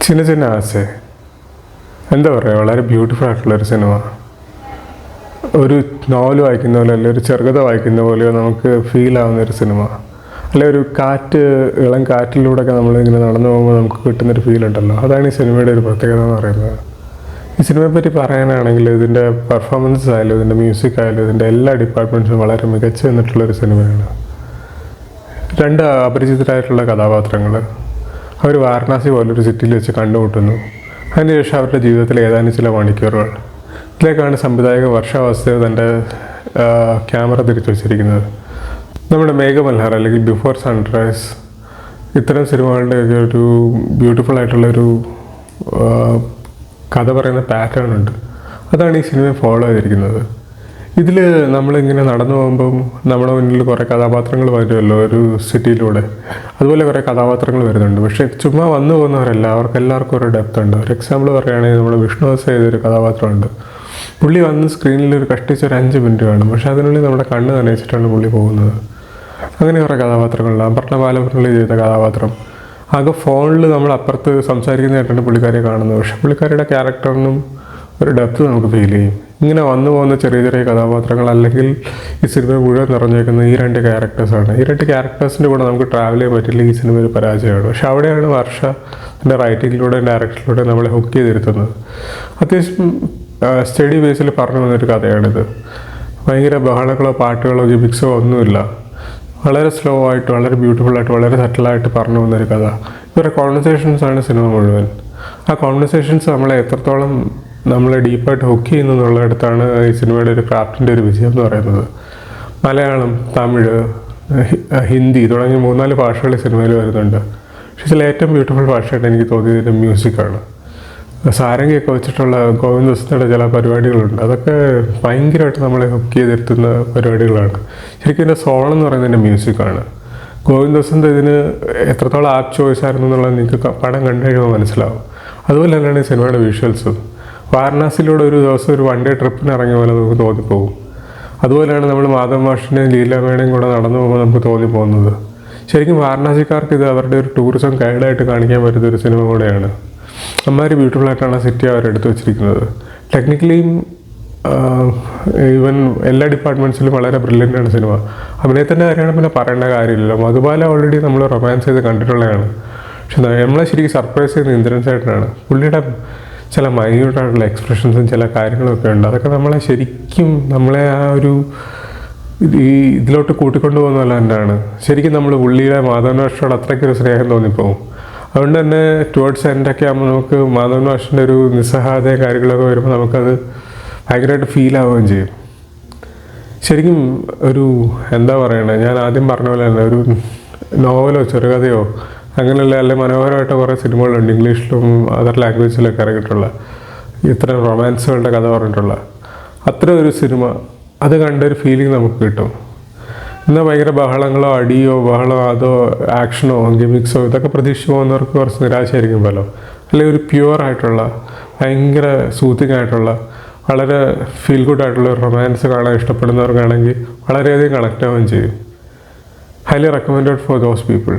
ചിന്ന ചിന്ന ആസെ എന്താ പറയുക, വളരെ ബ്യൂട്ടിഫുൾ ആയിട്ടുള്ളൊരു സിനിമ. ഒരു നോവൽ വായിക്കുന്ന പോലെ അല്ലെങ്കിൽ ഒരു ചെറുകഥ വായിക്കുന്ന പോലെയോ നമുക്ക് ഫീൽ ആവുന്നൊരു സിനിമ. അല്ലെ ഒരു ഇളം കാറ്റിലൂടെയൊക്കെ നമ്മളിങ്ങനെ നടന്നു പോകുമ്പോൾ നമുക്ക് കിട്ടുന്നൊരു ഫീൽ ഉണ്ടല്ലോ, അതാണ് ഈ സിനിമയുടെ ഒരു പ്രത്യേകത എന്ന് പറയുന്നത്. ഈ സിനിമയെ പറ്റി പറയാനാണെങ്കിൽ ഇതിൻ്റെ പെർഫോമൻസ് ആയാലും ഇതിൻ്റെ മ്യൂസിക് ആയാലും ഇതിൻ്റെ എല്ലാ ഡിപ്പാർട്ട്മെൻറ്റ്സും വളരെ മികച്ചു നിന്നിട്ടുള്ളൊരു സിനിമയാണ്. രണ്ട് അപരിചിതരായിട്ടുള്ള കഥാപാത്രങ്ങൾ അവർ വാരണാസി പോലൊരു സിറ്റിയിൽ വെച്ച് കണ്ടുമുട്ടുന്നു. അതിനുശേഷം അവരുടെ ജീവിതത്തിലെ ഏതാനും ചില മണിക്കൂറുകൾ. ഇതിലേക്കാണ് സംവിധായക വർഷ വാസുദേവ് തൻ്റെ ക്യാമറ തിരിച്ചു വച്ചിരിക്കുന്നത്. നമ്മുടെ മേഘമൽഹാർ അല്ലെങ്കിൽ ബിഫോർ സൺറൈസ് ഇത്തരം സിനിമകളുടെയൊക്കെ ഒരു ബ്യൂട്ടിഫുൾ ആയിട്ടുള്ളൊരു കഥ പറയുന്ന പാറ്റേൺ ഉണ്ട്. അതാണ് ഈ സിനിമയെ ഫോളോ ചെയ്തിരിക്കുന്നത്. ഇതിൽ നമ്മളിങ്ങനെ നടന്നു പോകുമ്പം നമ്മുടെ മുന്നിൽ കുറേ കഥാപാത്രങ്ങൾ വരുമല്ലോ ഒരു സിറ്റിയിലൂടെ, അതുപോലെ കുറേ കഥാപാത്രങ്ങൾ വരുന്നുണ്ട്. പക്ഷേ ചുമ്മാ വന്നു പോകുന്നവരല്ല, അവർക്കെല്ലാവർക്കും ഒരു ഡെപ്ത് ഉണ്ട്. ഒരു എക്സാമ്പിൾ പറയുകയാണെങ്കിൽ നമ്മുടെ വിഷ്ണുദാസ് ചെയ്തൊരു കഥാപാത്രമുണ്ട്. പുള്ളി വന്ന് സ്ക്രീനിൽ ഒരു കഷ്ടിച്ചൊരു 5 മിനിറ്റ് കാണും, പക്ഷേ അതിനുള്ളിൽ നമ്മുടെ കണ്ണ് നനയിച്ചിട്ടാണ് പുള്ളി പോകുന്നത്. അങ്ങനെ കുറേ കഥാപാത്രങ്ങളുണ്ട്. അപർണ ബാലമുരളി ചെയ്ത കഥാപാത്രം ആകെ ഫോണിൽ നമ്മൾ അപ്പുറത്ത് സംസാരിക്കുന്നതായിട്ടാണ് പുള്ളിക്കാരെ കാണുന്നത്, പക്ഷേ പുള്ളിക്കാരുടെ ക്യാരക്ടറിനും ഒരു ഡെപ്ത് നമുക്ക് ഫീൽ ചെയ്യും. ഇങ്ങനെ വന്നു പോകുന്ന ചെറിയ ചെറിയ കഥാപാത്രങ്ങൾ അല്ലെങ്കിൽ ഈ സിനിമ മുഴുവൻ നിറഞ്ഞേക്കുന്ന ഈ 2 ക്യാരക്ടേഴ്സാണ്. ഈ 2 ക്യാരക്ടേഴ്സിൻ്റെ കൂടെ നമുക്ക് ട്രാവൽ ചെയ്യാൻ പറ്റില്ല, ഈ സിനിമ ഒരു പരാജയമാണ്. പക്ഷെ അവിടെയാണ് വർഷ എൻ്റെ റൈറ്റിങ്ങിലൂടെ ഡയറക്ഷനിലൂടെ നമ്മളെ ഹുക്ക് ചെയ്തിരുത്തുന്നത്. അത്യാവശ്യം സ്റ്റഡി ബേസിൽ പറഞ്ഞു വന്നൊരു കഥയാണിത്. ഭയങ്കര ബഹളങ്ങളോ പാട്ടുകളോ ജിമിക്സോ ഒന്നുമില്ല. വളരെ സ്ലോ ആയിട്ട് വളരെ ബ്യൂട്ടിഫുള്ളായിട്ട് വളരെ സെറ്റിലായിട്ട് പറഞ്ഞു വന്നൊരു കഥ. ഇവരുടെ കോൺവെർസേഷൻസാണ് സിനിമ മുഴുവൻ. ആ കോൺവെർസേഷൻസ് നമ്മളെ എത്രത്തോളം നമ്മളെ ഡീപ്പായിട്ട് ഹുക്ക് ചെയ്യുന്നു എന്നുള്ളിടത്താണ് ഈ സിനിമയുടെ ഒരു ക്രാഫ്റ്റിൻ്റെ ഒരു വിജയം എന്ന് പറയുന്നത്. മലയാളം, തമിഴ്, ഹിന്ദി തുടങ്ങിയ 3-4 ഭാഷകൾ ഈ സിനിമയിൽ വരുന്നുണ്ട്. പക്ഷേ ഇതിൽ ഏറ്റവും ബ്യൂട്ടിഫുൾ ഭാഷയായിട്ട് എനിക്ക് തോന്നിയത് മ്യൂസിക്കാണ്. സാരംഗിയൊക്കെ വെച്ചിട്ടുള്ള ഗോവിന്ദ് വസന്തയുടെ ചില പരിപാടികളുണ്ട്, അതൊക്കെ ഭയങ്കരമായിട്ട് നമ്മളെ ഹുക്ക് ചെയ്തിരുത്തുന്ന പരിപാടികളാണ്. ശരിക്കും എൻ്റെ സോൾ എന്ന് പറയുന്നത് എൻ്റെ മ്യൂസിക്കാണ്. ഗോവിന്ദ് വസന്ത് ഇതിന് എത്രത്തോളം ആപ്പ് ചോയ്സ് ആയിരുന്നു എന്നുള്ളത് നിങ്ങൾക്ക് പടം കണ്ടു കഴിയുമ്പോൾ മനസ്സിലാവും. അതുപോലെ തന്നെയാണ് ഈ സിനിമയുടെ വിഷ്വൽസും. വാരണാസിയിലൂടെ ഒരു ദിവസം ഒരു 1 ഡേ ട്രിപ്പിന് ഇറങ്ങിയ പോലെ നമുക്ക് തോന്നിപ്പോകും. അതുപോലെയാണ് നമ്മൾ മാധവ് മാഷിൻ്റെയും ലീലാമേണയും കൂടെ നടന്നു പോകുമ്പോൾ നമുക്ക് തോന്നിപ്പോകുന്നത്. ശരിക്കും വാരണാസിക്കാർക്ക് ഇത് അവരുടെ ഒരു ടൂറിസം ഗൈഡായിട്ട് കാണിക്കാൻ പറ്റുന്ന ഒരു സിനിമ കൂടെയാണ്. അമ്മാതിരി ബ്യൂട്ടിഫുള്ളായിട്ടാണ് സിറ്റി അവരെടുത്ത് വെച്ചിരിക്കുന്നത്. ടെക്നിക്കലിയും ഈവൻ എല്ലാ ഡിപ്പാർട്ട്മെൻറ്റ്സിലും വളരെ ബ്രില്യൻ്റാണ് സിനിമ. അഭിനയത്തിൻ്റെ കാര്യമാണ് പിന്നെ പറയേണ്ട കാര്യമില്ലല്ലോ. മധുബാല ഓൾറെഡി നമ്മൾ റൊമാൻസ് ചെയ്ത് കണ്ടിട്ടുള്ളതാണ്. പക്ഷെ നമ്മളെ ശരിക്കും സർപ്രൈസ് ചെയ്യുന്ന ഇന്ദ്രൻ ചേട്ടനാണ്. പുള്ളിയുടെ ചില മൈന്യൂട്ടായിട്ടുള്ള എക്സ്പ്രഷൻസും ചില കാര്യങ്ങളൊക്കെ ഉണ്ട്. അതൊക്കെ നമ്മളെ ആ ഒരു ഇതിലോട്ട് കൂട്ടിക്കൊണ്ടു പോകുന്ന പോലെ തന്നെയാണ്. ശരിക്കും നമ്മൾ പുള്ളിയുടെ മാധവൻ മാഷിനോട് അത്രയ്ക്കൊരു സ്നേഹം തോന്നിപ്പോകും. അതുകൊണ്ട് തന്നെ ടുവേർഡ്സ് എൻഡൊക്കെ ആകുമ്പോൾ നമുക്ക് മാധവൻ മാഷിൻ്റെ ഒരു നിസ്സഹായത കാര്യങ്ങളൊക്കെ വരുമ്പോൾ നമുക്കത് ഭയങ്കരമായിട്ട് ഫീൽ ആവുകയും ചെയ്യും. ശരിക്കും ഒരു എന്താ പറയണേ, ഞാൻ ആദ്യം പറഞ്ഞ പോലെ തന്നെ ഒരു നോവലോ ചെറുകഥയോ അങ്ങനെയുള്ള അല്ലെങ്കിൽ മനോഹരമായിട്ട് കുറേ സിനിമകളുണ്ട് ഇംഗ്ലീഷിലും അതർ ലാംഗ്വേജിലൊക്കെ ഇറങ്ങിയിട്ടുള്ള, ഇത്തരം റൊമാൻസുകളുടെ കഥ പറഞ്ഞിട്ടുള്ള അത്ര ഒരു സിനിമ അത് കണ്ടൊരു ഫീലിംഗ് നമുക്ക് കിട്ടും. എന്നാൽ ഭയങ്കര ബഹളങ്ങളോ അടിയോ അതോ ആക്ഷനോ ഗിമിക്സോ ഇതൊക്കെ പ്രതീക്ഷിച്ച് പോകുന്നവർക്ക് കുറച്ച് നിരാശയായിരിക്കുമല്ലോ. അല്ലെങ്കിൽ ഒരു പ്യുവറായിട്ടുള്ള ഭയങ്കര സൂത്തിങ് ആയിട്ടുള്ള വളരെ ഫീൽ ഗുഡായിട്ടുള്ള റൊമാൻസ് കാണാൻ ഇഷ്ടപ്പെടുന്നവർക്കാണെങ്കിൽ വളരെയധികം കണക്റ്റ് ആവുകയും ചെയ്യും. Highly recommended for those people.